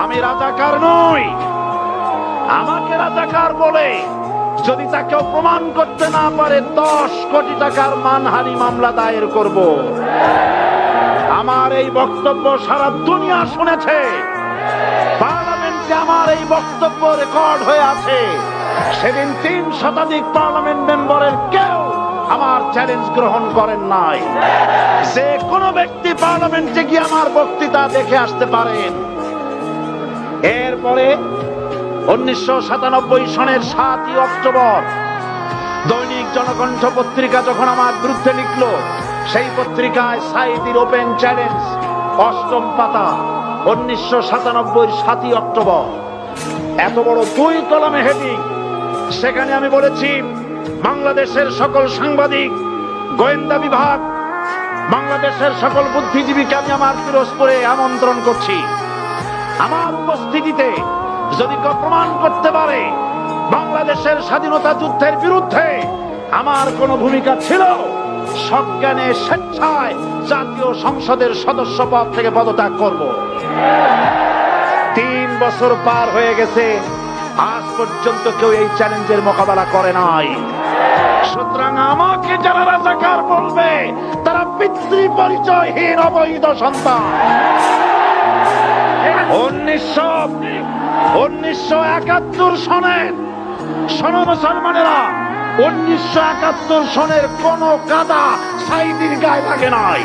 আমি রাজাকার নই। আমাকে রাজাকার বলে যদি তাকে প্রমাণ করতে না পারে 10 কোটি টাকার মানহানি মামলা দায়ের করব। আমার এই বক্তব্য সারা দুনিয়া শুনেছে। পার্লামেন্টে আমার এই বক্তব্য রেকর্ড হয়ে আছে। সেদিন 3 শতাধিক পার্লামেন্ট মেম্বারের কেউ আমার চ্যালেঞ্জ গ্রহণ করেন নাই। যে কোনো ব্যক্তি পার্লামেন্টে গিয়ে আমার বক্তৃতা দেখে আসতে পারেন। এরপরে 1997 সনের 7 অক্টোবর দৈনিক জনকণ্ঠ পত্রিকা যখন আমার বিরুদ্ধে লিখল, সেই পত্রিকায় সাঈদীর ওপেন চ্যালেঞ্জ 8ম পাতা 1997 7 অক্টোবর, এত বড় 2 কলামে হেডিং। সেখানে আমি বলেছি, বাংলাদেশের সকল সাংবাদিক, গোয়েন্দা বিভাগ, বাংলাদেশের সকল বুদ্ধিজীবীকে আমি আমার পিরোজপুরে আমন্ত্রণ করছি। আমার উপস্থিতিতে যদি কেউ প্রমাণ করতে পারে বাংলাদেশের স্বাধীনতা যুদ্ধের বিরুদ্ধে আমার কোনো ভূমিকা ছিল, সজ্ঞানে স্বেচ্ছায় জাতীয় সংসদের সদস্য পদ থেকে পদত্যাগ করব। 3 বছর পার হয়ে গেছে, আজ পর্যন্ত কেউ এই চ্যালেঞ্জের মোকাবেলা করে নাই। সুতরাং আমাকে যারা রাজাকার বলবে তারা পিতৃ পরিচয়হীন অবৈধ সন্তান। 1971 সনের, শোনো মুসলমানেরা, 1971 সনের কোন কাদা সাঈদীর গায়ে লাগে নাই।